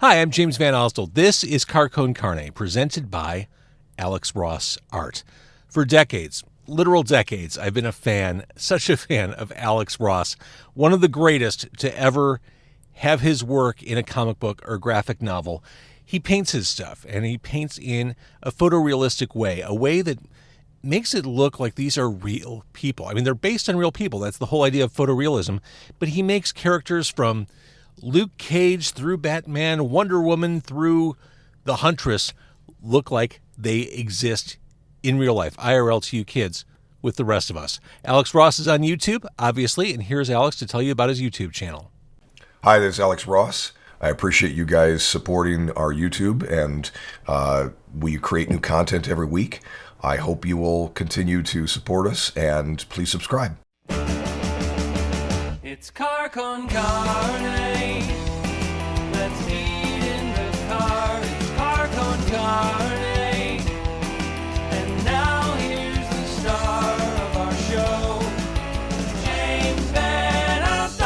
Hi, I'm James VanOsdol. This is Car Con Carne, presented by Alex Ross Art. For decades, literal decades, I've been a fan, such a fan of Alex Ross, one of the greatest to ever have his work in a comic book or graphic novel. He paints his stuff, and he paints in a photorealistic way, a way that makes it look like these are real people. I mean, they're based on real people. That's the whole idea of photorealism. But he makes characters from Luke Cage through Batman, Wonder Woman through the Huntress look like they exist in real life, IRL to you kids with the rest of us. Alex Ross is on YouTube, obviously, and here's Alex to tell you about his YouTube channel. Hi, this is Alex Ross. I appreciate you guys supporting our YouTube, and we create new content every week. I hope you will continue to support us, and please subscribe. It's Car Con Carne. Let's eat in the car. It's Car Con Carne. And now here's the star of our show, James VanOsdol.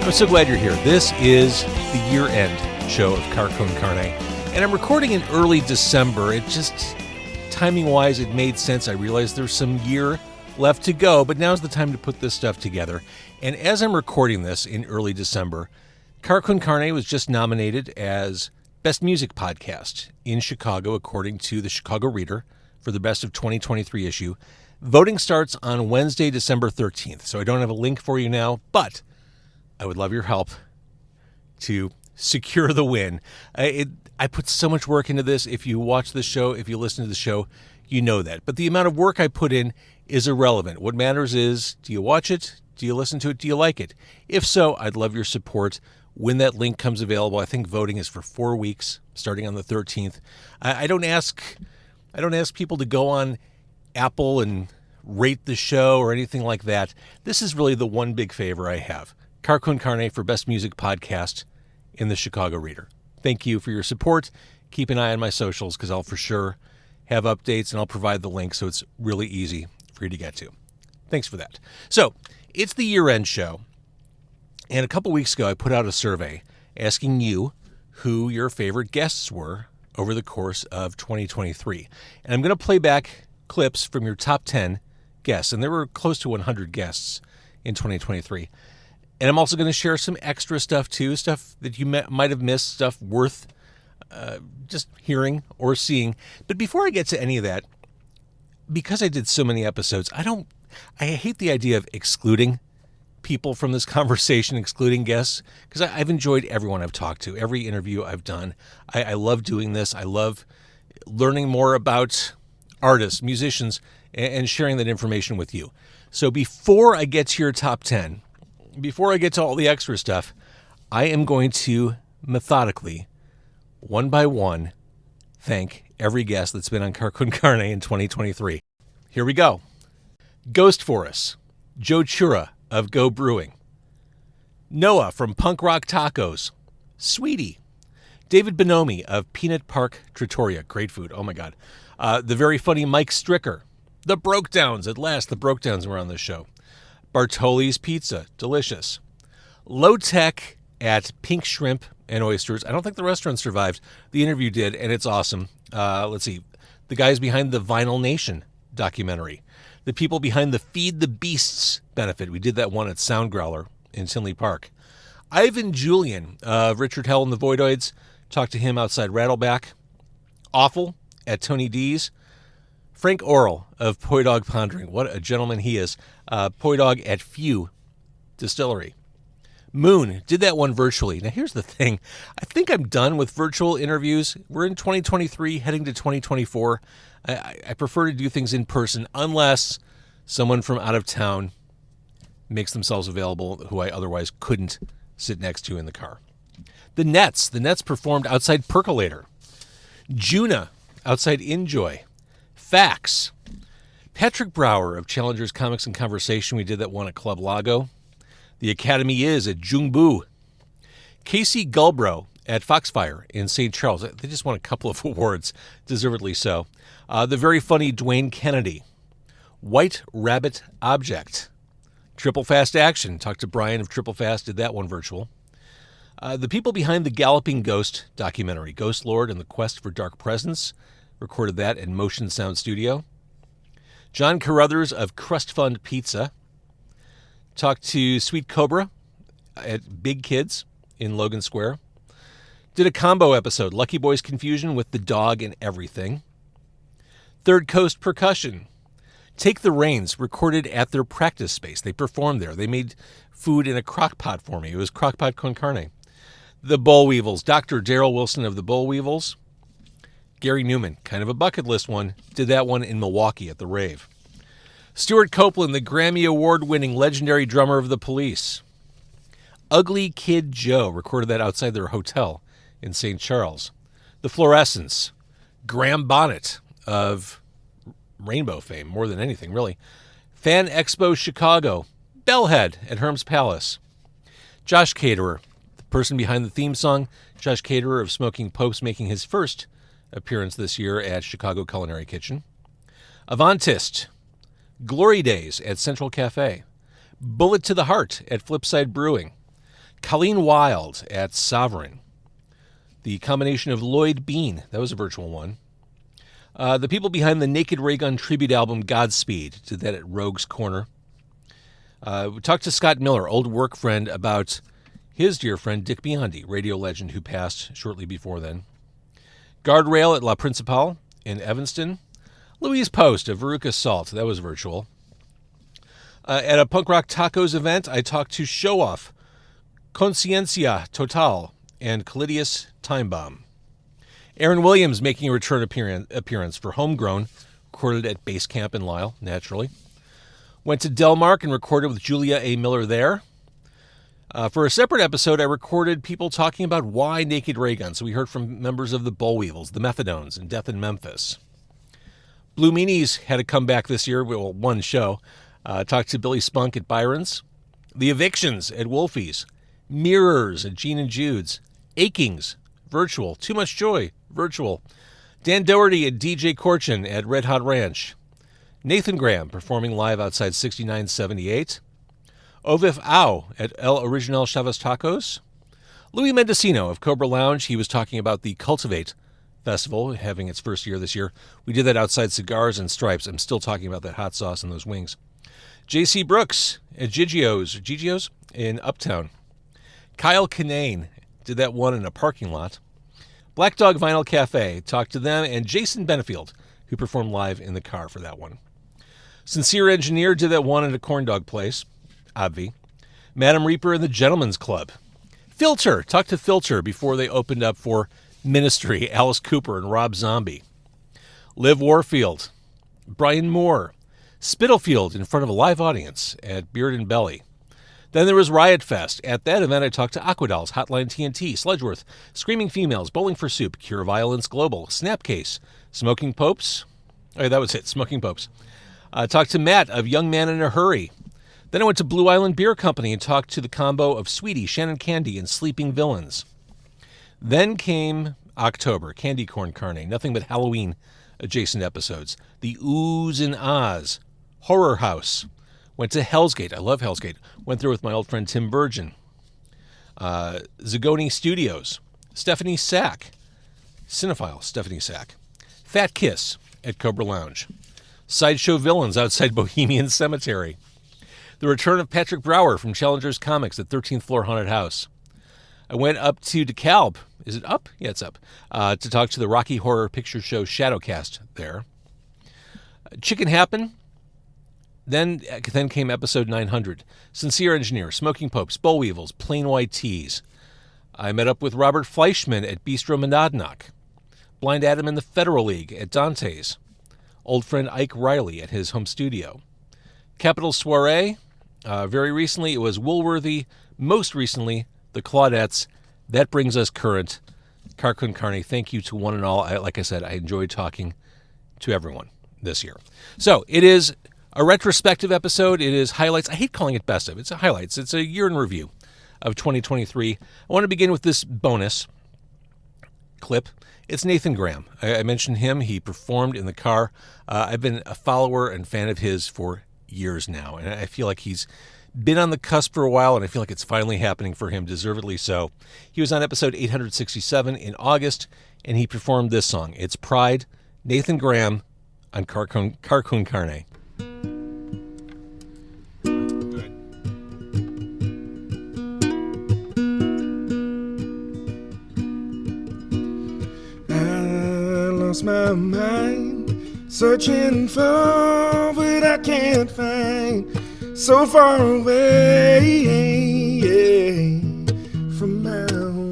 I'm so glad you're here. This is the year-end show of Car Con Carne, and I'm recording in early December. It just, timing-wise, it made sense. I realized there's some year left to go, but now's the time to put this stuff together. And as I'm recording this in early December, Car Con Carne was just nominated as Best Music Podcast in Chicago, according to the Chicago Reader, for the Best of 2023 issue. Voting starts on Wednesday, December 13th, so I don't have a link for you now, but I would love your help to secure the win. I put so much work into this. If you watch the show, if you listen to the show, you know that. But the amount of work I put in is irrelevant. What matters is, do you watch it? Do you listen to it? Do you like it? If so, I'd love your support when that link comes available. I think voting is for 4 weeks, starting on the 13th. I don't ask people to go on Apple and rate the show or anything like that. This is really the one big favor I have. Car Con Carne for Best Music Podcast in the Chicago Reader. Thank you for your support. Keep an eye on my socials, because I'll for sure have updates, and I'll provide the link so it's really easy for you to get to. Thanks for that. So, it's the year-end show, and a couple weeks ago I put out a survey asking you who your favorite guests were over the course of 2023. And I'm going to play back clips from your top 10 guests, and there were close to 100 guests in 2023. And I'm also going to share some extra stuff too, stuff that you might have missed, stuff worth just hearing or seeing. But before I get to any of that, because I did so many episodes, I hate the idea of excluding people from this conversation, excluding guests, because I've enjoyed everyone I've talked to, every interview I've done. I love doing this. I love learning more about artists, musicians, and sharing that information with you. So before I get to your top 10, before I get to all the extra stuff, I am going to methodically, one by one, thank every guest that's been on Car Con Carne in 2023. Here we go. Ghost Forest, Joe Chura of Go Brewing, Noah from Punk Rock Tacos, Sweetie, David Bonomi of Peanut Park Trattoria, great food, oh my God, the very funny Mike Stricker, the Brokedowns, at last the Brokedowns were on this show, Bartoli's Pizza, delicious, Low Tech at Pink Shrimp and Oysters. I don't think the restaurant survived. The interview did, and it's awesome. Let's see. The guys behind the Vinyl Nation documentary. The people behind the Feed the Beasts benefit. We did that one at Sound Growler in Tinley Park. Ivan Julian of Richard Hell and the Voidoids. Talked to him outside Rattleback. Awful at Tony D's. Frank Orrell of Poi Dog Pondering. What a gentleman he is. Poi Dog at Few Distillery. Moon did that one virtually. Now, here's the thing. I think I'm done with virtual interviews. We're in 2023, heading to 2024. I prefer to do things in person unless someone from out of town makes themselves available who I otherwise couldn't sit next to in the car. The Nets performed outside Percolator. Juna outside Enjoy. Fax. Patrick Brower of Challengers Comics and Conversation. We did that one at Club Lago. The Academy is at Jungbu. Casey Gulbro at Foxfire in St. Charles. They just won a couple of awards, deservedly so. The very funny Dwayne Kennedy. White Rabbit Object. Triple Fast Action. Talked to Brian of Triple Fast, did that one virtual. The people behind the Galloping Ghost documentary, Ghost Lord and the Quest for Dark Presence, recorded that in Motion Sound Studio. John Carruthers of Crust Fund Pizza talked to Sweet Cobra at Big Kids in Logan Square. Did a combo episode, Lucky Boys Confusion with the dog and everything. Third Coast Percussion, Take the Reins, recorded at their practice space. They performed there. They made food in a crock pot for me. It was Car Con Carne. The Boll Weevils, Dr. Daryl Wilson of the Boll Weevils. Gary Newman, kind of a bucket list one, did that one in Milwaukee at the rave. Stuart Copeland, the Grammy Award-winning legendary drummer of the Police. Ugly Kid Joe, recorded that outside their hotel in St. Charles. The Fluorescents, Graham Bonnet of Rainbow fame, more than anything, really. Fan Expo Chicago, Bellhead at Herm's Palace. Josh Caterer, the person behind the theme song, Josh Caterer of Smoking Popes, making his first appearance this year at Chicago Culinary Kitchen. Avantist, Glory Days at Central Cafe. Bullet to the Heart at Flipside Brewing. Colleen Wild at Sovereign. The combination of Lloyd Bean, that was a virtual one. The people behind the Naked Raygun tribute album Godspeed did that at Rogue's Corner. We talked to Scott Miller, old work friend, about his dear friend Dick Biondi, radio legend who passed shortly before then. Guardrail at La Principal in Evanston. Louise Post of Veruca Salt, that was virtual. At a Punk Rock Tacos event, I talked to Show Off, Conciencia Total, and Callidius Time Bomb. Aaron Williams making a return appearance for Homegrown, recorded at Base Camp in Lisle, naturally. Went to Delmark and recorded with Julia A. Miller there. For a separate episode, I recorded people talking about why Naked Raygun. So we heard from members of the Boll Weevils, the Methadones, and Death in Memphis. Blue Meanies had a comeback this year, well, one show. Talked to Billy Spunk at Byron's. The Evictions at Wolfie's. Mirrors at Gene and Jude's. Achings, virtual. Too Much Joy, virtual. Dan Doherty at DJ Corchin at Red Hot Ranch. Nathan Graham performing live outside 6978. Ovif Au at El Original Chavez Tacos. Louis Mendocino of Cobra Lounge. He was talking about the Cultivate Festival having its first year this year. We did that outside Cigars and Stripes. I'm still talking about that hot sauce and those wings. J.C. Brooks at Gigio's in Uptown. Kyle Kinane did that one in a parking lot. Black Dog Vinyl Cafe, talked to them, and Jason Benefield, who performed live in the car for that one. Sincere Engineer did that one at a corn dog place, Obvi. Madam Reaper and the Gentleman's Club. Filter, talked to Filter before they opened up for Ministry, Alice Cooper and Rob Zombie. Liv Warfield, Brian Moore, Spitalfield in front of a live audience at Beard and Belly. Then there was Riot Fest. At that event, I talked to Aquadolls, Hotline TNT, Sledgeworth, Screaming Females, Bowling for Soup, Cure Violence Global, Snapcase, Smoking Popes. Oh, that was it, Smoking Popes. Talked to Matt of Young Man in a Hurry. Then I went to Blue Island Beer Company and talked to the combo of Sweetie, Shannon Candy, and Sleeping Villains. Then came October, Candy Corn Carne, nothing but Halloween adjacent episodes. The Oohs and Ahs, Horror House. Went to Hell's Gate. I love Hell's Gate. Went there with my old friend Tim Burgeon. Zagoni Studios. Stephanie Sack. Cinephile Stephanie Sack. Fat Kiss at Cobra Lounge. Sideshow Villains outside Bohemian Cemetery. The return of Patrick Brower from Challengers Comics at 13th Floor Haunted House. I went up to DeKalb. Is it up? Yeah, it's up. To talk to the Rocky Horror Picture Show Shadowcast there. Chicken Happen. Then came episode 900. Sincere Engineer, Smoking Popes, Boll Weevils, Plain White Tees. I met up with Robert Fleischman at Bistro Monadnock. Blind Adam in the Federal League at Dante's. Old friend Ike Riley at his home studio. Capital Soiree. Very recently, it was Woolworthy. Most recently, the Claudettes. That brings us current. Car Con Carne, thank you to one and all. Like I said, I enjoyed talking to everyone this year. So, it is a retrospective episode. It is highlights. I hate calling it best of. It's a highlights. It's a year in review of 2023. I want to begin with this bonus clip. It's Nathan Graham. I mentioned him. He performed in the car. I've been a follower and fan of his for years now, and I feel like he's been on the cusp for a while, and I feel like it's finally happening for him, deservedly so. He was on episode 867 in August, and he performed this song. It's Pride, Nathan Graham on Car Con Carne. I lost my mind, searching for what I can't find, so far away from my home.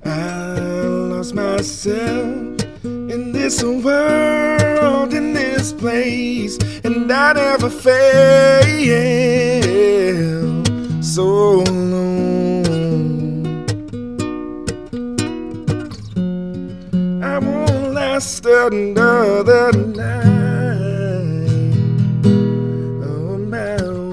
I lost myself in this world, in this place, and I never felt so alone. I won't last another night on my own.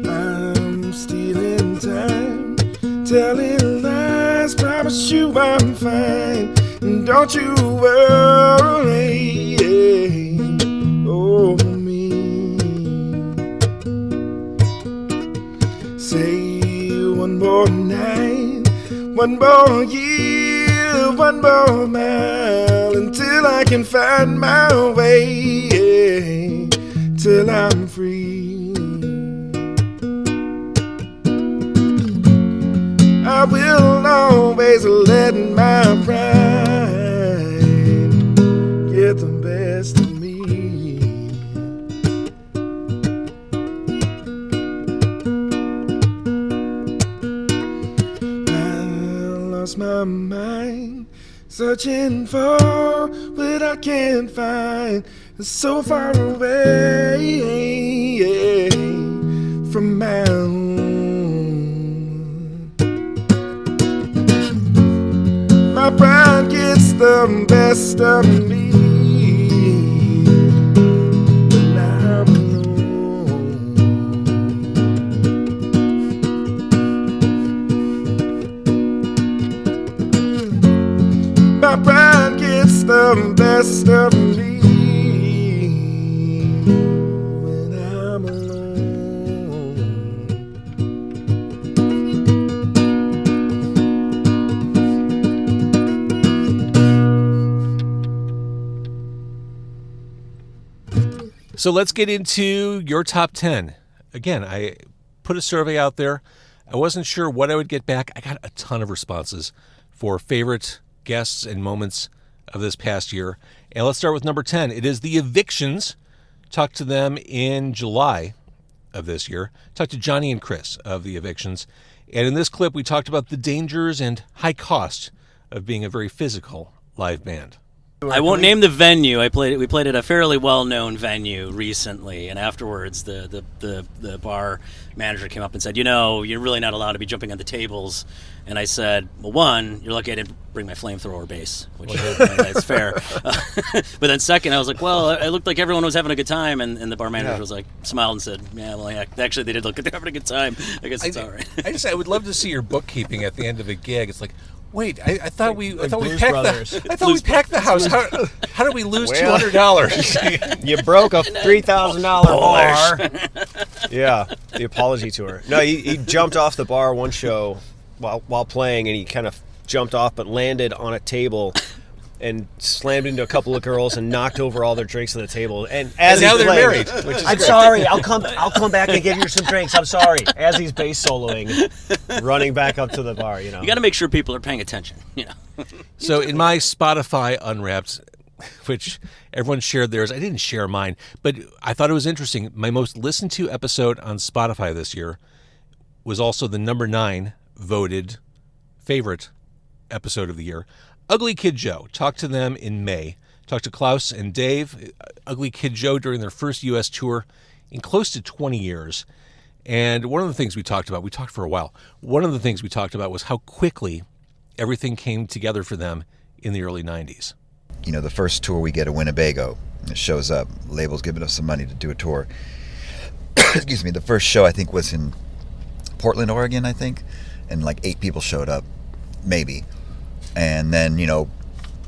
I'm stealing time, telling lies, promise you I'm fine, and don't you worry over me. Say one more night, one more year, one more mile, until I can find my way, till I'm free. I will always let my pride get the best of me. I lost my mind, searching for what I can't find, so far away from my home. My pride gets the best of me when I'm alone. My pride gets the best of me when I'm alone. So let's get into your top 10. Again, I put a survey out there. I wasn't sure what I would get back. I got a ton of responses for favorite guests and moments of this past year. And let's start with number 10. It is the Evictions. Talked to them in July of this year. Talked to Johnny and Chris of the Evictions. And in this clip, we talked about the dangers and high cost of being a very physical live band. I won't name the venue. We played at a fairly well-known venue recently, and afterwards the bar manager came up and said, you're really not allowed to be jumping on the tables. And I said, well, one, you're lucky I didn't bring my flamethrower bass, which is fair. But then second, I was like, well, it looked like everyone was having a good time, and the bar manager was like, smiled and said, yeah, well, yeah, actually they did look like they're having a good time. I guess it's all right. I would love to see your bookkeeping at the end of a gig. It's like, wait, I thought we packed the house. How did we lose $200? You broke a $3,000 bar. Yeah, the apology tour. No, he jumped off the bar one show while playing, and he kind of jumped off but landed on a table and slammed into a couple of girls and knocked over all their drinks on the table. And now they're married. I'm sorry. I'll come back and give you some drinks. I'm sorry. As he's bass soloing, running back up to the bar. You got to make sure people are paying attention. So in my Spotify Unwrapped, which everyone shared theirs, I didn't share mine, but I thought it was interesting. My most listened to episode on Spotify this year was also the number 9 voted favorite episode of the year. Ugly Kid Joe. Talked to them in May. Talked to Klaus and Dave. Ugly Kid Joe during their first U.S. tour in close to 20 years. And one of the things we talked about, we talked for a while, one of the things we talked about was how quickly everything came together for them in the early 90s. The first tour we get a Winnebago. It shows up. Label's giving us some money to do a tour. Excuse me. The first show, I think, was in Portland, Oregon, I think. And like 8 people showed up. maybe. And then,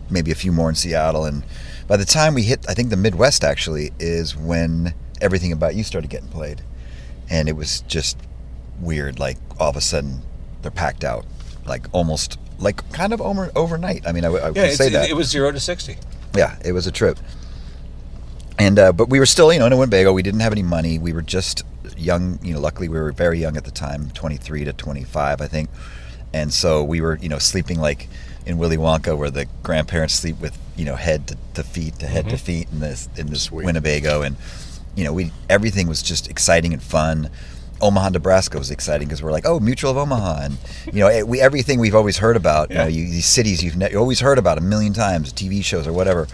maybe a few more in Seattle. And by the time we hit, I think the Midwest actually is when Everything About You started getting played. And it was just weird. Like, all of a sudden, they're packed out. Like, almost, like, kind of overnight. I mean, I would say that. It was 0 to 60. Yeah, it was a trip. And but we were still, in a Winnebago. We didn't have any money. We were just young. Luckily, we were very young at the time, 23 to 25, I think. And so we were, sleeping like in Willy Wonka, where the grandparents sleep with, head to feet, to head to feet in this Winnebago. And, everything was just exciting and fun. Omaha, Nebraska was exciting because we're like, oh, Mutual of Omaha. And, everything we've always heard about, these cities you've always heard about a million times, TV shows or whatever.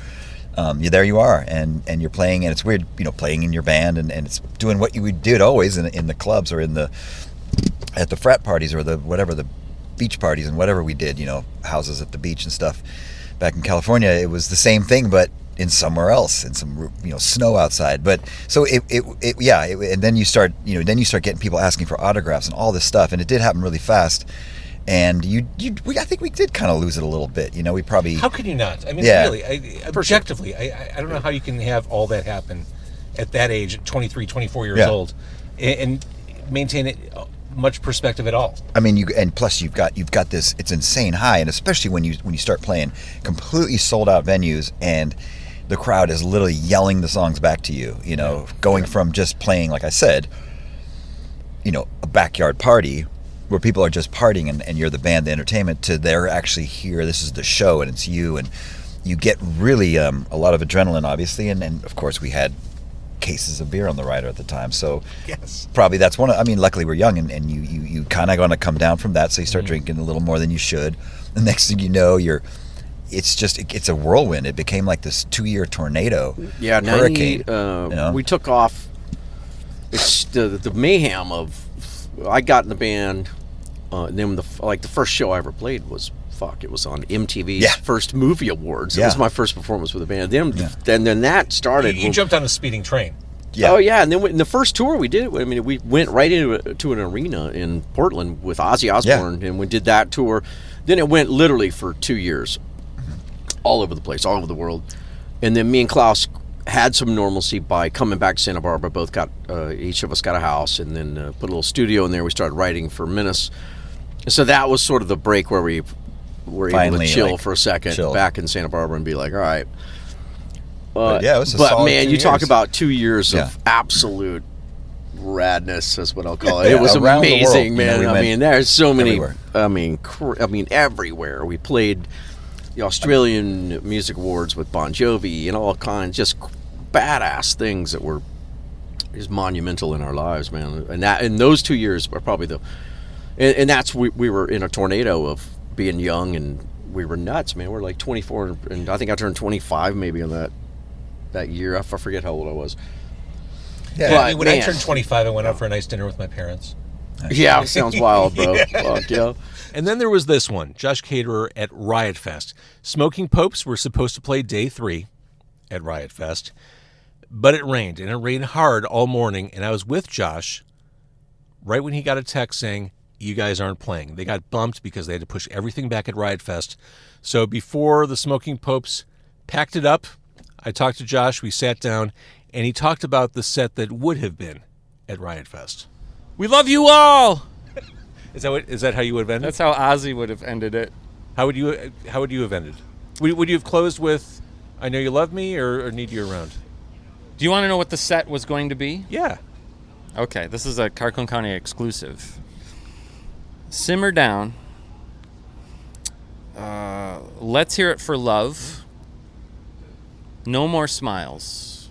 There you are, and you're playing, and it's weird, playing in your band, and it's doing what you did always in the clubs or at the frat parties or the beach parties and whatever we did, houses at the beach and stuff. Back in California, it was the same thing, but in somewhere else, in some snow outside. But so and then you start getting people asking for autographs and all this stuff, and it did happen really fast. And I think we did kind of lose it a little bit. We probably. How can you not? I mean, really, objectively, I don't know how you can have all that happen at that age, at 23, 24 years old, and maintain it much perspective at all. I mean, and plus you've got this. It's insane high, and especially when you start playing completely sold out venues, and the crowd is literally yelling the songs back to you. Going from just playing, like I said, a backyard party, where people are just partying and you're the band, the entertainment, to they're actually here, this is the show, and it's you, and you get really a lot of adrenaline, obviously, and of course we had cases of beer on the rider at the time, so probably that's luckily we're young, and you kind of going to come down from that, so you start drinking a little more than you should. The next thing you know, it's a whirlwind. It became like this 2-year tornado, hurricane. We took off. It's the mayhem of. I got in the band, and then the first show I ever played was it was on MTV's first movie awards. It was my first performance with the band. Then that started. You jumped on a speeding train. Yeah. Oh yeah, and then in the first tour we did, we went right into an arena in Portland with Ozzy Osbourne, and we did that tour. Then it went literally for 2 years, all over the place, all over the world. And then me and Klaus had some normalcy by coming back to Santa Barbara. Both got each of us got a house, and then put a little studio in there. We started writing for Menace. So that was sort of the break where we were able to chill for a second back in Santa Barbara and be like, all right. But it was man, you talk about 2 years of absolute radness, is what I'll call it. It was amazing, man. There's so many. Everywhere. Everywhere. We played the Australian Music Awards with Bon Jovi and all kinds, just badass things that were just monumental in our lives, man. And those 2 years are probably and that's we were in a tornado of being young, and we were nuts, man. We're like 24, and I think I turned 25 maybe on that year. I forget how old I was. Yeah, when I turned 25, I went out for a nice dinner with my parents. Yeah, sounds wild, bro. Fuck, yeah. And then there was this one, Josh Caterer at Riot Fest. Smoking Popes were supposed to play day 3 at Riot Fest, but it rained, and it rained hard all morning, and I was with Josh right when he got a text saying, you guys aren't playing. They got bumped because they had to push everything back at Riot Fest. So before the Smoking Popes packed it up, I talked to Josh, we sat down, and he talked about the set that would have been at Riot Fest. We love you all! Is that how you would have ended? That's how Ozzy would have ended it. How would you have ended? Would you have closed with I Know You Love Me or Need You Around? Do you want to know what the set was going to be? Yeah. Okay, this is a Car Con Carne exclusive. Simmer Down. Let's Hear It for Love. No More Smiles.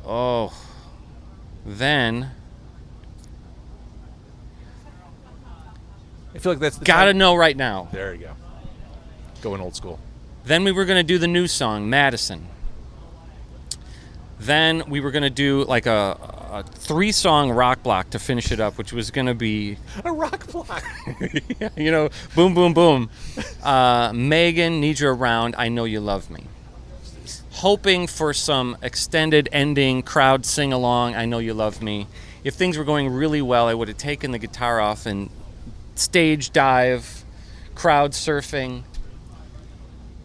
Oh. Then I feel like that's the Gotta time. Know Right Now. There you go. Going old school. Then we were going to do the new song, Madison. Then we were going to do like a 3-song rock block to finish it up, which was going to be... A rock block. Boom, boom, boom. Megan, Need You Around, I Know You Love Me. Hoping for some extended ending, crowd sing-along, I Know You Love Me. If things were going really well, I would have taken the guitar off and stage dive, crowd surfing.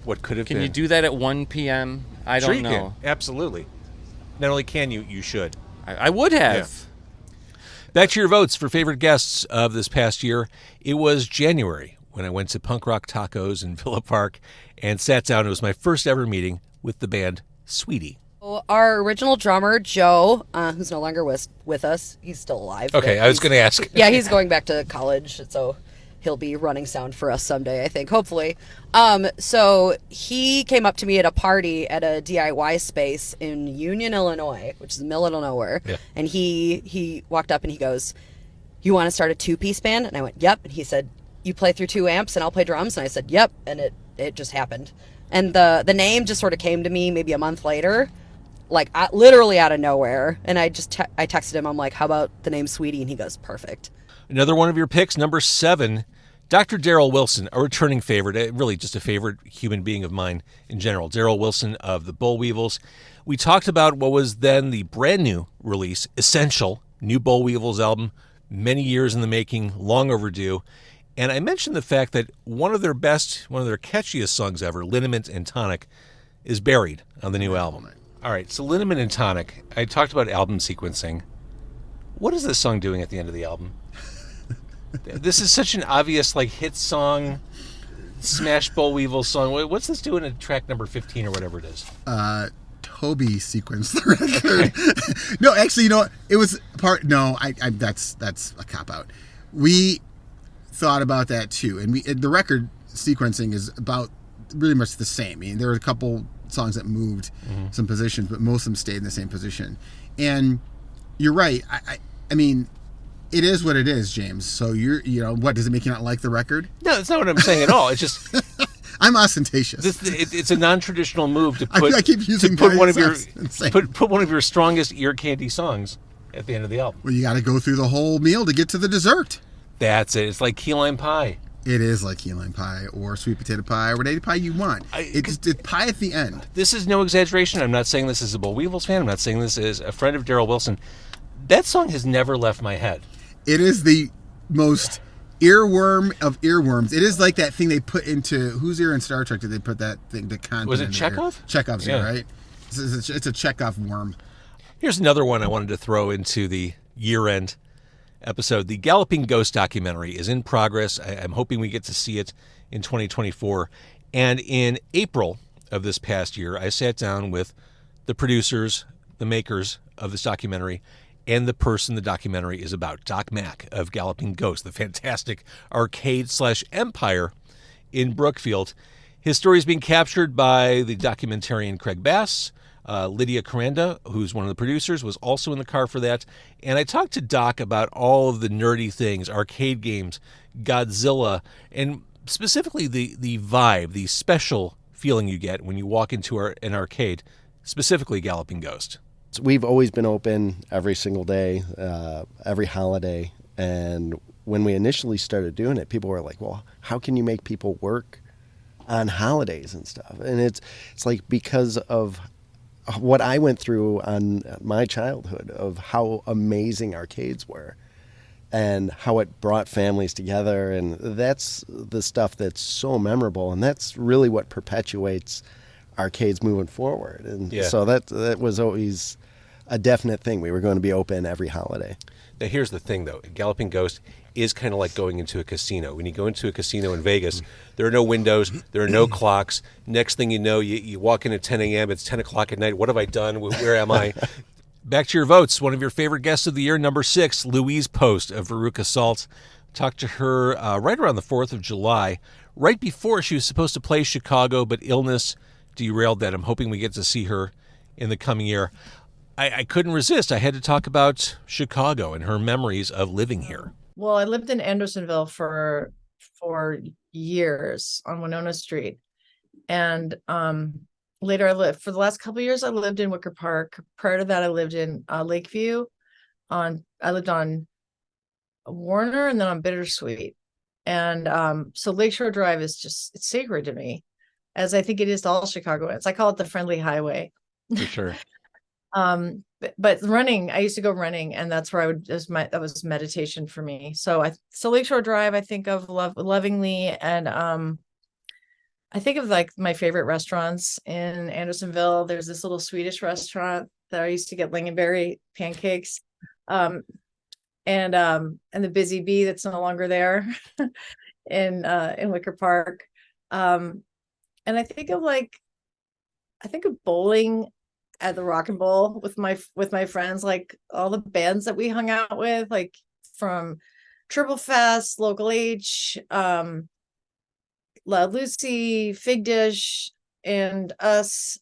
What could have Can been? you do that at 1 p.m.? I Sure don't you know. can. Absolutely. Not only can you, you should. I would have. Back to your votes for favorite guests of this past year. It was January when I went to Punk Rock Tacos in Villa Park and sat down. It was my first ever meeting with the band Sweetie. Our original drummer, Joe, who's no longer with us, he's still alive. Okay, I was going to ask. Yeah, he's going back to college, so he'll be running sound for us someday, I think, hopefully. So he came up to me at a party at a DIY space in Union, Illinois, which is in the middle of nowhere. Yeah. And he walked up and he goes, "You want to start a 2-piece band?" And I went, "Yep." And he said, "You play through 2 amps and I'll play drums?" And I said, "Yep." And it just happened. And the name just sort of came to me maybe a month later, like literally out of nowhere. And I just I texted him. I'm like, "How about the name Sweetie?" And he goes, "Perfect." Another one of your picks, number 7, Dr. Daryl Wilson, a returning favorite, really just a favorite human being of mine in general. Daryl Wilson of the Boll Weevils. We talked about what was then the brand new release, Essential, new Boll Weevils album, many years in the making, long overdue. And I mentioned the fact that one of their catchiest songs ever, Liniment and Tonic, is buried on the new album. All right, so Liniment and Tonic, I talked about album sequencing. What is this song doing at the end of the album? This is such an obvious hit song, smash Boll Weevils song. What's this doing at track number 15 or whatever it is? Toby sequenced the record. No, actually, you know what? It was part. No, I that's a cop out. We thought about that too, and the record sequencing is about really much the same. I mean, there were a couple songs that moved some positions, but most of them stayed in the same position. And you're right. I mean, it is what it is, James. So what does it make you not like the record? No, that's not what I'm saying at all. It's just I'm ostentatious. It's a non-traditional move to put. I keep using to put one of your insane. put one of your strongest ear candy songs at the end of the album. Well, you got to go through the whole meal to get to the dessert. That's it. It's like key lime pie. It is like key lime pie or sweet potato pie or whatever pie you want. It's pie at the end. This is no exaggeration. I'm not saying this as a Boll Weevils fan. I'm not saying this as a friend of Daryl Wilson. That song has never left my head. It is the most earworm of earworms. It is like that thing they put into whose ear in Star Trek did they put that thing? The content. Was it Chekhov? Chekhov's ear, right? It's a Chekhov worm. Here's another one I wanted to throw into the year-end episode. The Galloping Ghost documentary is in progress. I'm hoping we get to see it in 2024. And in April of this past year, I sat down with the producers, the makers of this documentary, and the person the documentary is about, Doc Mack of Galloping Ghost, the fantastic arcade/empire in Brookfield. His story is being captured by the documentarian Craig Bass. Lydia Coranda, who's one of the producers, was also in the car for that. And I talked to Doc about all of the nerdy things, arcade games, Godzilla, and specifically the vibe, the special feeling you get when you walk into an arcade, specifically Galloping Ghost. We've always been open every single day, every holiday. And when we initially started doing it, people were like, well, how can you make people work on holidays and stuff? And it's like because of what I went through on my childhood of how amazing arcades were and how it brought families together. And that's the stuff that's so memorable. And that's really what perpetuates arcades moving forward. And so that was always a definite thing. We were going to be open every holiday. Now, here's the thing, though. Galloping Ghost is kind of like going into a casino. When you go into a casino in Vegas, there are no windows, there are no clocks. Next thing you know, you walk in at 10 a.m., it's 10 o'clock at night. What have I done? Where am I? Back to your votes. One of your favorite guests of the year, number 6, Louise Post of Veruca Salt. Talked to her right around the 4th of July, right before she was supposed to play Chicago, but illness derailed that. I'm hoping we get to see her in the coming year. I couldn't resist. I had to talk about Chicago and her memories of living here. Well, I lived in Andersonville for years on Winona Street. And later for the last couple of years, I lived in Wicker Park. Prior to that, I lived in Lakeview. I lived on Warner and then on Bittersweet. And so Lakeshore Drive is it's sacred to me, as I think it is to all Chicagoans. I call it the friendly highway. For sure. But running, I used to go running, and that's where I would that was meditation for me. So Lakeshore Drive, I think of lovingly, and I think of like my favorite restaurants in Andersonville. There's this little Swedish restaurant that I used to get lingonberry pancakes, and the Busy Bee that's no longer there in Wicker Park. And I think of bowling at the Rock and Bowl with my friends, like all the bands that we hung out with, like from Triple Fest, Local H, Loud Lucy, Fig Dish, and us.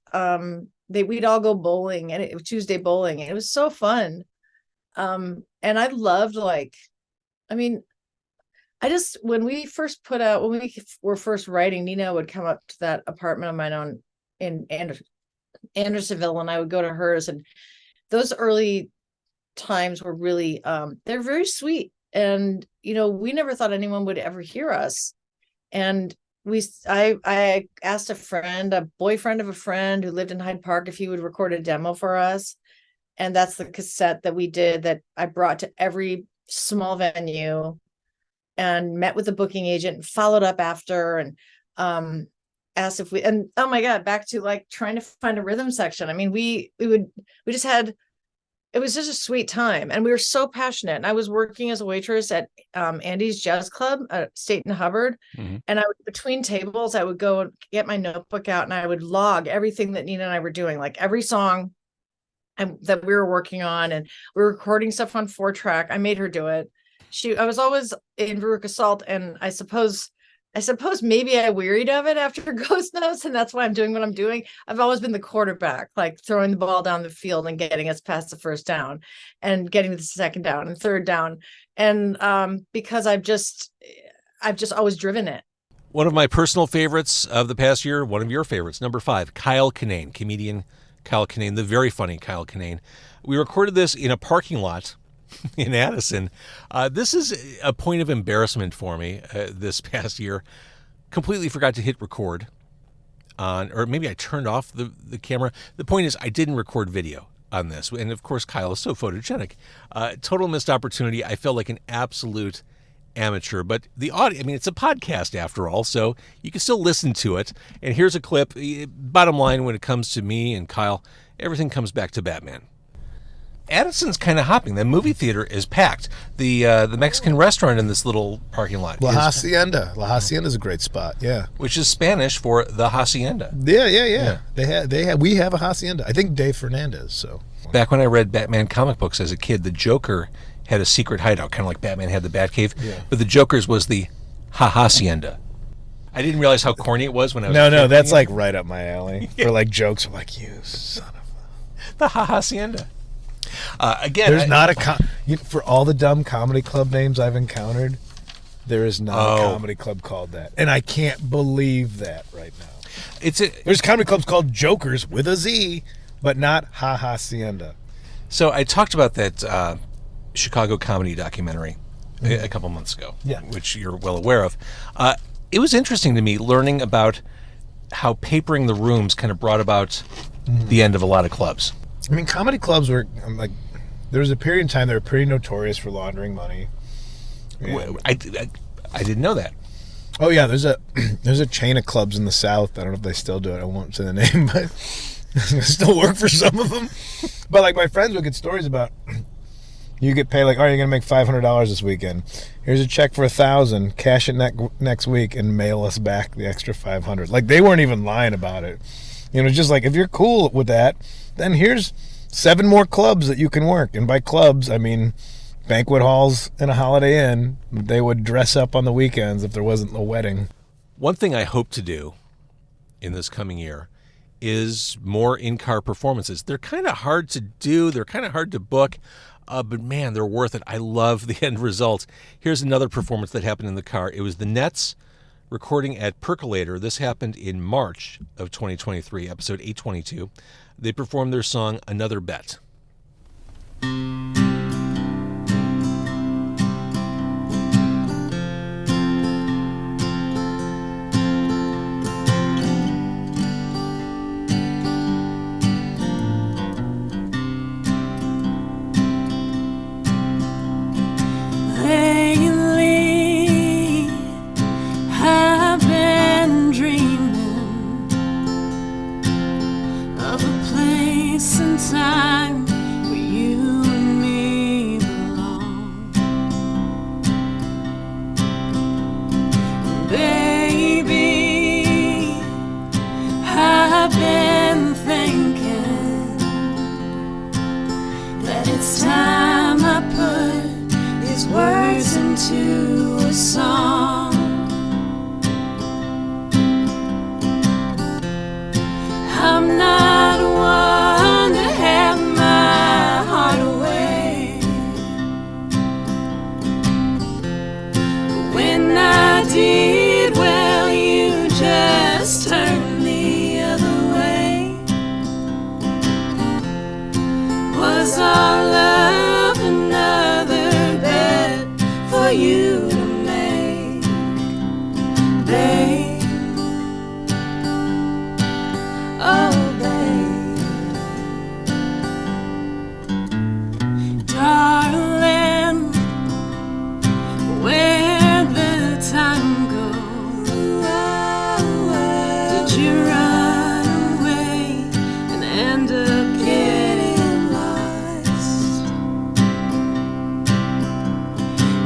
We'd all go bowling, and it was Tuesday bowling, and it was so fun. And I loved when we were first writing, Nina would come up to that apartment of mine in Andersonville, and I would go to hers, and those early times were really they're very sweet, and we never thought anyone would ever hear us. And I asked a boyfriend of a friend who lived in Hyde Park, if he would record a demo for us, and that's the cassette that we did, that I brought to every small venue and met with the booking agent and followed up after, and asked if and oh my God, back to like trying to find a rhythm section. I mean, it was just a sweet time, and we were so passionate. And I was working as a waitress at Andy's Jazz Club at State and Hubbard. Mm-hmm. And between tables, I would go get my notebook out, and I would log everything that Nina and I were doing, like every song that we were working on, and we were recording stuff on 4-track. I made her do it. I was always in Veruca Salt, and I suppose maybe I wearied of it after Ghost Notes, and that's why I'm doing what I'm doing. I've always been the quarterback, like throwing the ball down the field and getting us past the first down and getting to the second down and third down. And because I've just always driven it. One of my personal favorites of the past year, one of your favorites, number 5, Kyle Kinane, comedian Kyle Kinane, the very funny Kyle Kinane. We recorded this in a parking lot in Addison. This is a point of embarrassment for me this past year. Completely forgot to hit record on, or maybe I turned off the camera. The point is, I didn't record video on this. And of course, Kyle is so photogenic. Total missed opportunity. I felt like an absolute amateur, but the audio, I mean, it's a podcast after all, so you can still listen to it. And here's a clip. Bottom line, when it comes to me and Kyle, everything comes back to Batman. Addison's kind of hopping. The movie theater is packed. The Mexican restaurant in this little parking lot. La Hacienda. La Hacienda is a great spot. Yeah, which is Spanish for the hacienda. Yeah. We have a hacienda. I think Dave Fernandez. So back when I read Batman comic books as a kid, the Joker had a secret hideout, kind of like Batman had the Batcave. Yeah. But the Joker's was the hacienda. I didn't realize how corny it was when I was. No, that's like right up my alley for like jokes. I'm like, you son of the hacienda. Again, there's not for all the dumb comedy club names I've encountered, there is not a comedy club called that, and I can't believe that right now. There's comedy clubs called Jokers with a Z, but not Hacienda. So I talked about that Chicago comedy documentary a couple months ago, which you're well aware of. It was interesting to me learning about how papering the rooms kind of brought about the end of a lot of clubs. I mean, comedy clubs were like, there was a period in time they were pretty notorious for laundering money. I didn't know that. Oh yeah, there's a chain of clubs in the South. I don't know if they still do it. I won't say the name, but I still work for some of them. But like my friends would get stories about, you get paid like, all right, you're gonna make $500 this weekend. Here's a check for $1,000. Cash it next week and mail us back the extra $500. Like they weren't even lying about it. Just like, if you're cool with that, then here's 7 more clubs that you can work. And by clubs, I mean banquet halls and a Holiday Inn. They would dress up on the weekends if there wasn't a wedding. One thing I hope to do in this coming year is more in-car performances. They're kind of hard to do. They're kind of hard to book. But man, they're worth it. I love the end result. Here's another performance that happened in the car. It was the Nets recording at Percolator. This happened in March of 2023, episode 822. They performed their song, Another Bet. one time where you and me belong. Baby, I've been thinking that it's time I put these words into a song. I'm not one to have my heart away. When I did, well, you just turned the other way. Was our love another bet for you to make, babe? Oh, babe, darling, where'd the time go? Did you run away and end up getting lost?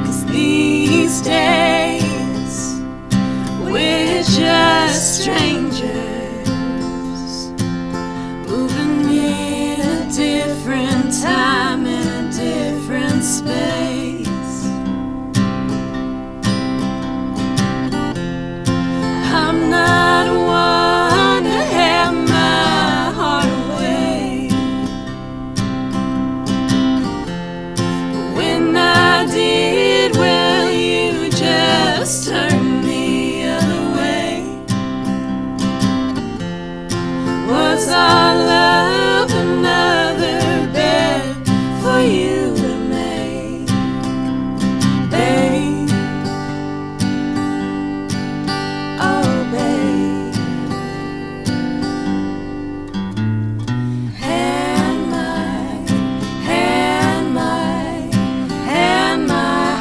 'Cause these days we're just strangers, moving in a different time, in a different space. I'm not one to have my heart away. But when I did, well, you just turned the other way. Was our love another bet for you to make, babe? Oh, babe, hand my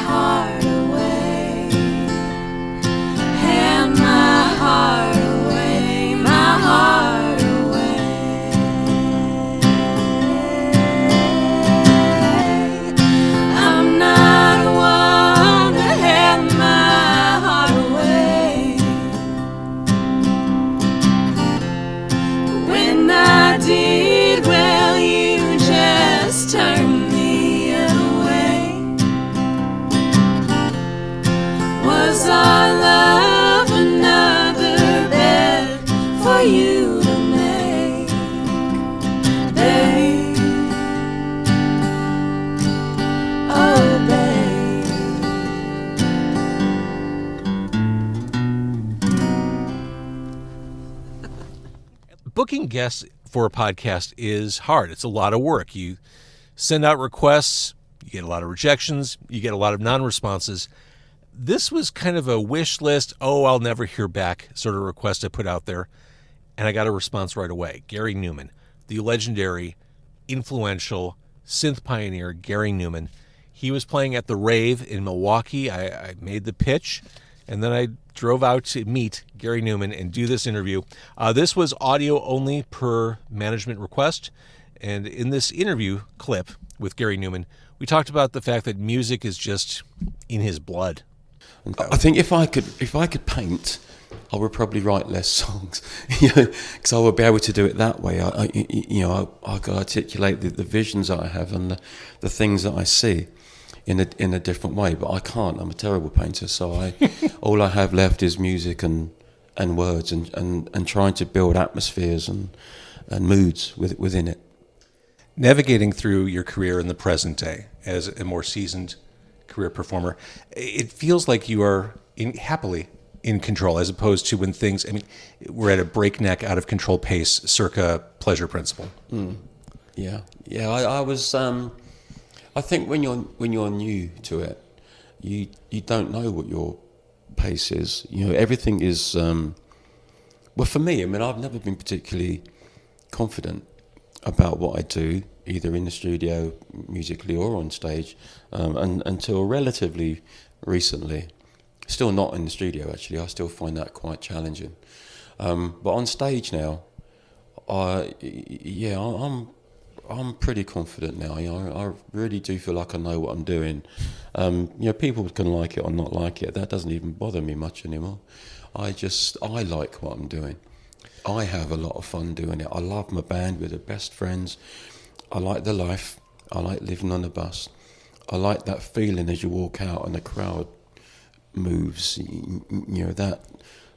heart away, hand my heart away, my heart away. I'm not one to have my heart away. When I did, well, you just turned the other way. Was our love another bet for you to make, babe? Oh, babe. Booking guests for a podcast is hard. It's a lot of work. You send out requests, you get a lot of rejections, you get a lot of non-responses. This was kind of a wish list, I'll never hear back sort of request I put out there. And I got a response right away. Gary Newman, the legendary, influential synth pioneer Gary Newman. He was playing at the Rave in Milwaukee. I made the pitch, and then I drove out to meet Gary Newman and do this interview. This was audio only per management request. And in this interview clip with Gary Newman, we talked about the fact that music is just in his blood. I think if I could paint, I would probably write less songs, because I would be able to do it that way. I could articulate the visions that I have and the things that I see in a different way. But I can't. I'm a terrible painter, so all I have left is music and words and trying to build atmospheres and moods within it. Navigating through your career in the present day as a more seasoned career performer, it feels like you are happily in control, as opposed to when things, we're at a breakneck, out of control pace, circa Pleasure Principle. Yeah. I was. I think when you're new to it, you don't know what your pace is. Everything is. Well, for me, I've never been particularly confident about what I do, either in the studio, musically, or on stage, and until relatively recently. Still not in the studio, actually. I still find that quite challenging. But on stage now, I'm I'm pretty confident now. I really do feel like I know what I'm doing. People can like it or not like it. That doesn't even bother me much anymore. I like what I'm doing. I have a lot of fun doing it. I love my band. We're the best friends. I like the life. I like living on the bus. I like that feeling as you walk out and the crowd moves.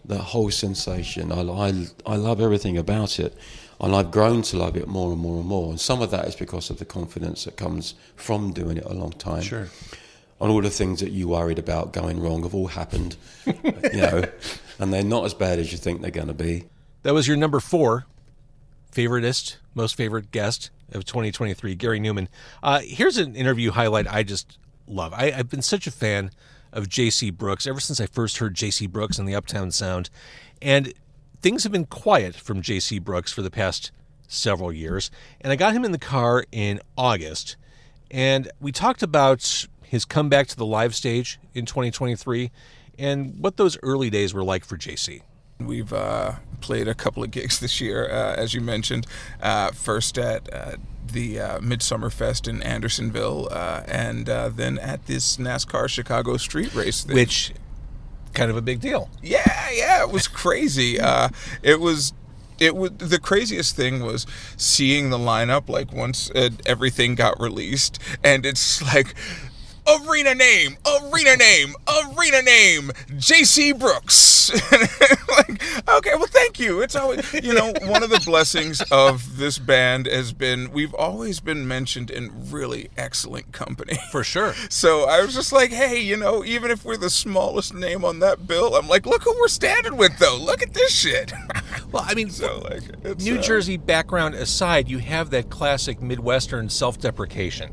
That whole sensation. I love everything about it, and I've grown to love it more and more and more. And some of that is because of the confidence that comes from doing it a long time. Sure. And all the things that you worried about going wrong have all happened, and they're not as bad as you think they're going to be. That was your number 4 favoritist, most favorite guest of 2023, Gary Newman. Here's an interview highlight I just love. I've been such a fan of J.C. Brooks ever since I first heard J.C. Brooks and the Uptown Sound. And things have been quiet from J.C. Brooks for the past several years. And I got him in the car in August, and we talked about his comeback to the live stage in 2023 and what those early days were like for J.C. We've played a couple of gigs this year, as you mentioned. First at the Midsummer Fest in Andersonville, and then at this NASCAR Chicago street race thing. Which, kind of a big deal. Yeah, it was crazy. It was the craziest thing was seeing the lineup, like once everything got released, and it's like, arena name, J.C. Brooks. Like, okay, well, thank you. It's always, one of the blessings of this band has been, we've always been mentioned in really excellent company. For sure. So I was just like, hey, even if we're the smallest name on that bill, I'm like, look who we're standing with, though. Look at this shit. Well, I mean, it's, New Jersey background aside, you have that classic Midwestern self-deprecation.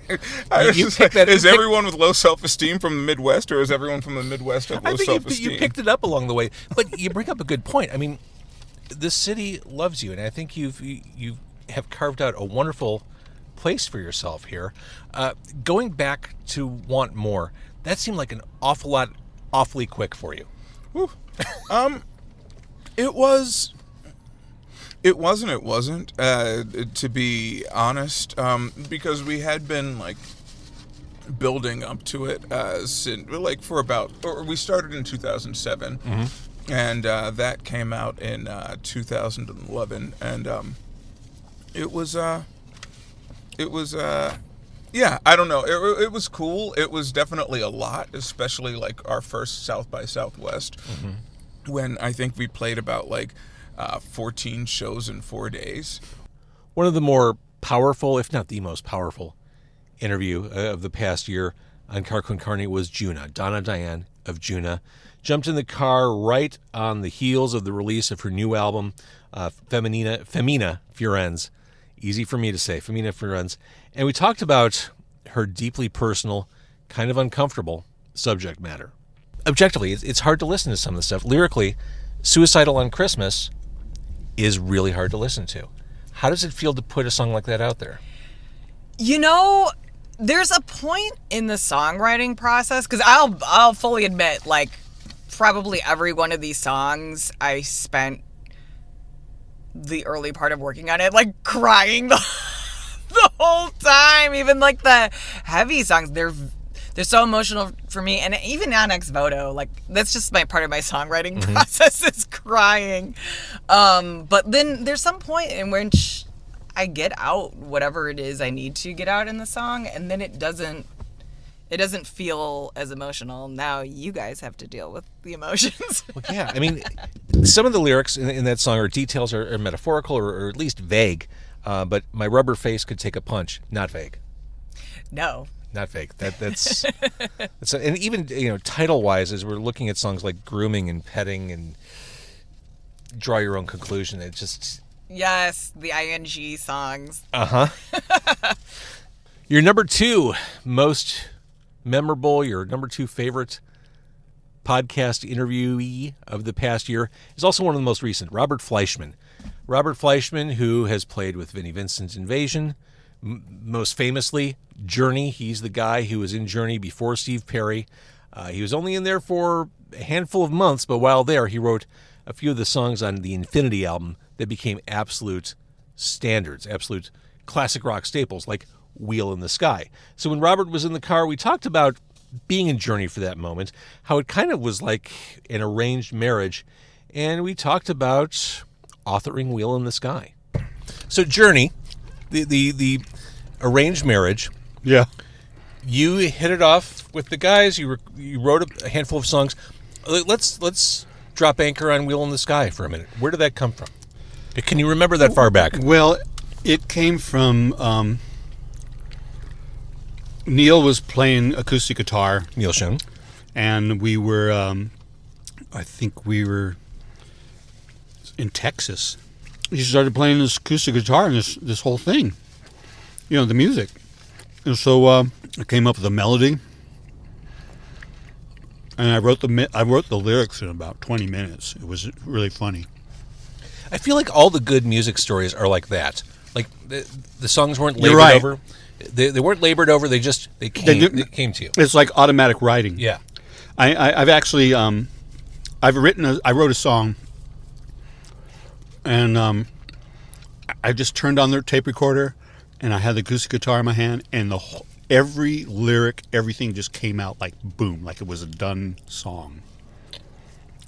Is everyone with low self-esteem from the Midwest, or is everyone from the Midwest have low self-esteem? You picked it up along the way, but you bring up a good point. I mean, the city loves you, and I think you have carved out a wonderful place for yourself here. Going back to Want More, that seemed like an awfully quick for you. It was. It wasn't, to be honest, because we had been, building up to it, we started in 2007, and that came out in 2011, and it was, I don't know, it was cool. It was definitely a lot, especially, our first South by Southwest, when I think we played about, 14 shows in 4 days. One of the more powerful, if not the most powerful, interview of the past year on Car Con Carne was Juna. Donna Diane of Juna jumped in the car right on the heels of the release of her new album, Femina Fiorenz. Easy for me to say, Femina Fiorenz. And we talked about her deeply personal, kind of uncomfortable subject matter. Objectively, it's hard to listen to some of the stuff. Lyrically, Suicidal on Christmas is really hard to listen to. How does it feel to put a song like that out there? There's a point in the songwriting process, because I'll fully admit, probably every one of these songs, I spent the early part of working on it, crying the whole time. Even, the heavy songs, they're so emotional for me. And even on Ex Voto, that's just part of my songwriting process is crying. But then there's some point in which I get out whatever it is I need to get out in the song, and then it doesn't feel as emotional. Now you guys have to deal with the emotions. Well, yeah, I mean, some of the lyrics in that song are metaphorical or at least vague. But my rubber face could take a punch. Not vague. No. Not fake. That's and even title wise, as we're looking at songs like Grooming and Petting and Draw Your Own Conclusion, it just yes, the ING songs. Your number 2 most memorable, your number 2 favorite podcast interviewee of the past year is also one of the most recent, Robert Fleischman. Robert Fleischman, who has played with Vinnie Vincent's Invasion. Most famously, Journey. He's the guy who was in Journey before Steve Perry. He was only in there for a handful of months, but while there, he wrote a few of the songs on the Infinity album that became absolute standards, absolute classic rock staples like Wheel in the Sky. So when Robert was in the car, we talked about being in Journey for that moment, how it kind of was like an arranged marriage, and we talked about authoring Wheel in the Sky. So Journey, the arranged marriage. Yeah. You hit it off with the guys. You wrote a handful of songs. Let's drop anchor on Wheel in the Sky for a minute. Where did that come from? Can you remember that far back? Well, it came from Neil was playing acoustic guitar. Neil Schoen. And we were, I think we were in Texas. He started playing this acoustic guitar and this whole thing, the music. And so I came up with a melody, and I wrote the lyrics in about 20 minutes. It was really funny. I feel like all the good music stories are like that. Like the songs weren't labored right. over. They weren't labored over. They came to you. It's like automatic writing. Yeah. I've actually I wrote a song, and I just turned on their tape recorder, and I had the acoustic guitar in my hand, and every lyric, everything just came out like boom, like it was a done song.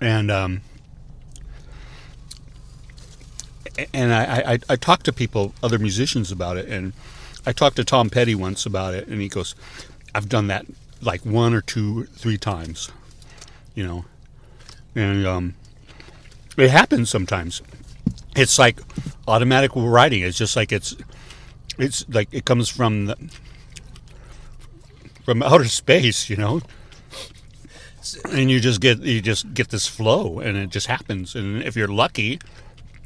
And I talked to people, other musicians about it, and I talked to Tom Petty once about it, and he goes, I've done that like 1 or 2 or 3 times, and it happens sometimes. It's like automatic writing. It's just like it's like it comes from outer space, and you just get this flow, and it just happens. And if you're lucky,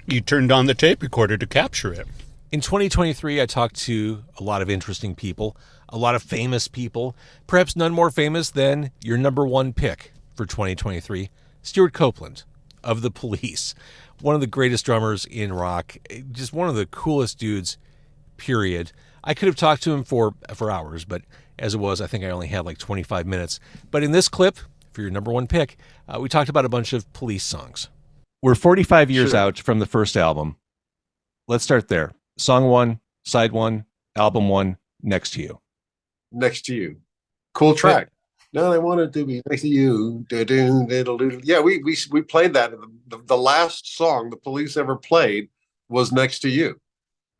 you turned on the tape recorder to capture it. In 2023, I talked to a lot of interesting people, a lot of famous people, perhaps none more famous than your number one pick for 2023, Stuart Copeland of The Police. One of the greatest drummers in rock, just one of the coolest dudes, period. I could have talked to him for hours, but as it was, I think I only had like 25 minutes. But in this clip, for your number one pick, we talked about a bunch of Police songs. We're 45 years out from the first album. Let's start there. Song 1, side 1, album 1, Next to You. Next to You. Cool track. No, I wanted to be next to you. Yeah, we played that. The last song the Police ever played was Next to You.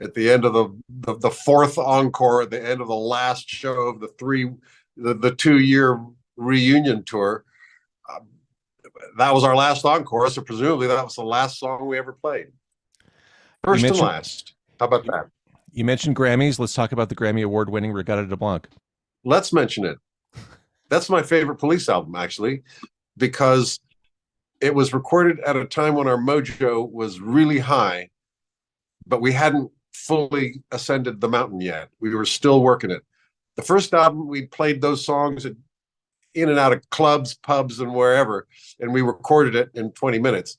At the end of the fourth encore, at the end of the last show of the 2-year reunion tour, that was our last encore. So presumably that was the last song we ever played. First and last. How about that? You mentioned Grammys. Let's talk about the Grammy Award-winning Regatta de Blanc. Let's mention it. That's my favorite Police album, actually, because it was recorded at a time when our mojo was really high, but we hadn't fully ascended the mountain yet. We were still working it. The first album, we played those songs in and out of clubs, pubs, and wherever, and we recorded it in 20 minutes.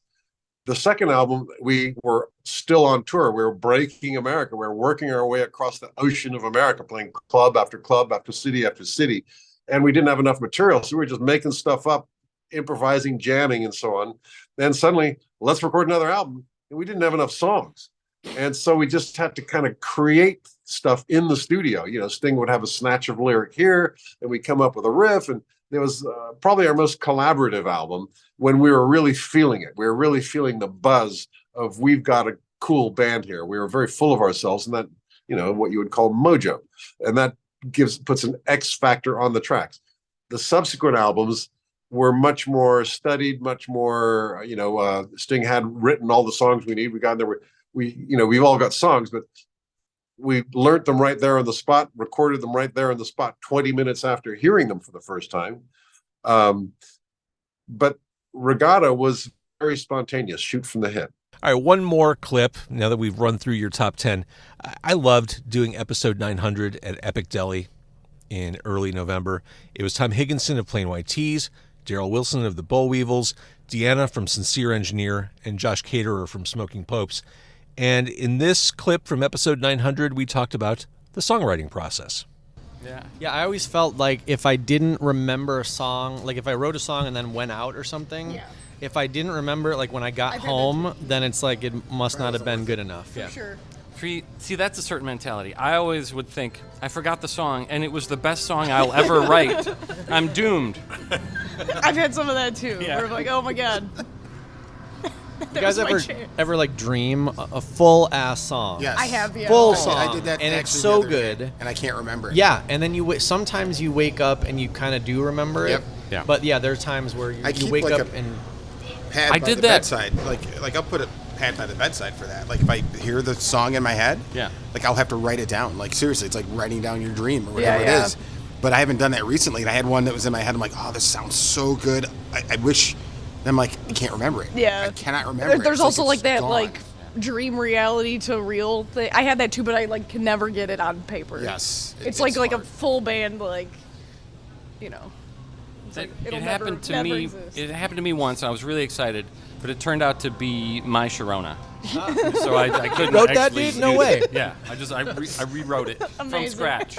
The second album, we were still on tour. We were breaking America. We were working our way across the ocean of America, playing club after city after city. And we didn't have enough material, so we were just making stuff up, improvising, jamming, and so on. Then suddenly, let's record another album. And we didn't have enough songs. And so we just had to kind of create stuff in the studio. Sting would have a snatch of lyric here, and we'd come up with a riff. And it was probably our most collaborative album when we were really feeling it. We were really feeling the buzz of we've got a cool band here. We were very full of ourselves, and that, what you would call mojo. And that puts an X factor on the tracks. The subsequent albums were much more studied, much more, Sting had written all the songs we need. We got there. We've all got songs, but we learned them right there on the spot, recorded them right there on the spot 20 minutes after hearing them for the first time. But Regatta was very spontaneous, shoot from the hip. All right, one more clip now that we've run through your top 10. I loved doing episode 900 at Epic Deli in early November. It was Tom Higginson of Plain White Tees, Daryl Wilson of the Boll Weevils, Deanna from Sincere Engineer, and Josh Caterer from Smoking Popes. And in this clip from episode 900, we talked about the songwriting process. Yeah, I always felt like if I didn't remember a song, like if I wrote a song and then went out or something, if I didn't remember it, like when I got home, then it's like it must not have been good enough. For sure. See, that's a certain mentality. I always would think, I forgot the song, and it was the best song I'll ever write. I'm doomed. I've had some of that too. Yeah. Where I'm like, oh my god. You guys ever like dream a full ass song? Yes. I have, yeah. Full I song. did. I did that and it's actually so the other day, good. and I can't remember it. Yeah, and then sometimes you wake up and you kind of do remember Yep. it. Yeah. But yeah, there are times where you keep wake like up and pad by the bedside. Like I'll put a pad by the bedside for that. Like if I hear the song in my head, like I'll have to write it down. Like seriously, it's like writing down your dream or whatever it is. But I haven't done that recently, and I had one that was in my head. I'm like, oh, this sounds so good. I wish. And I'm like, I can't remember it. Yeah. I cannot remember it. There's It's also it's like that gone. like dream reality to real thing. I had that too, but I like can never get it on paper. Yes, It's like a full band like, you know. It's like, It it'll happened to never me. exist. It happened to me once. I was really excited, but it turned out to be My Sharona. So I couldn't. Wrote that, actually dude? No do way. that. Yeah, I rewrote it from Amazing. scratch.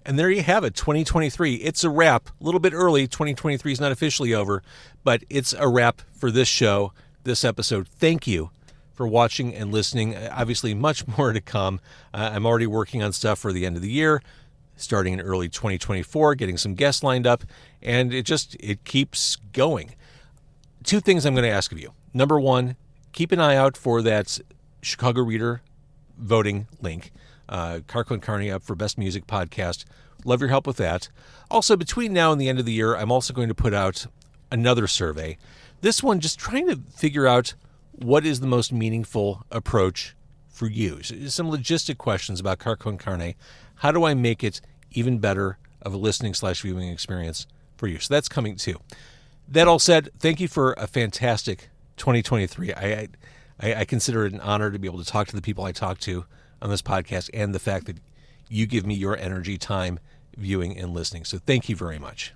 And there you have it, 2023. It's a wrap. A little bit early. 2023 is not officially over, but it's a wrap for this show, this episode. Thank you for watching and listening. Obviously, much more to come. I'm already working on stuff for the end of the year, starting in early 2024, getting some guests lined up, and it keeps going. Two things I'm going to ask of you. Number one, keep an eye out for that Chicago Reader voting link. Car Con Carne up for Best Music Podcast. Love your help with that. Also, between now and the end of the year, I'm also going to put out another survey. This one just trying to figure out what is the most meaningful approach for you. Some logistic questions about Car Con Carne. How do I make it even better of a listening/viewing experience for you? So that's coming too. That all said, thank you for a fantastic 2023. I consider it an honor to be able to talk to the people I talk to on this podcast, and the fact that you give me your energy, time, viewing, and listening. So thank you very much.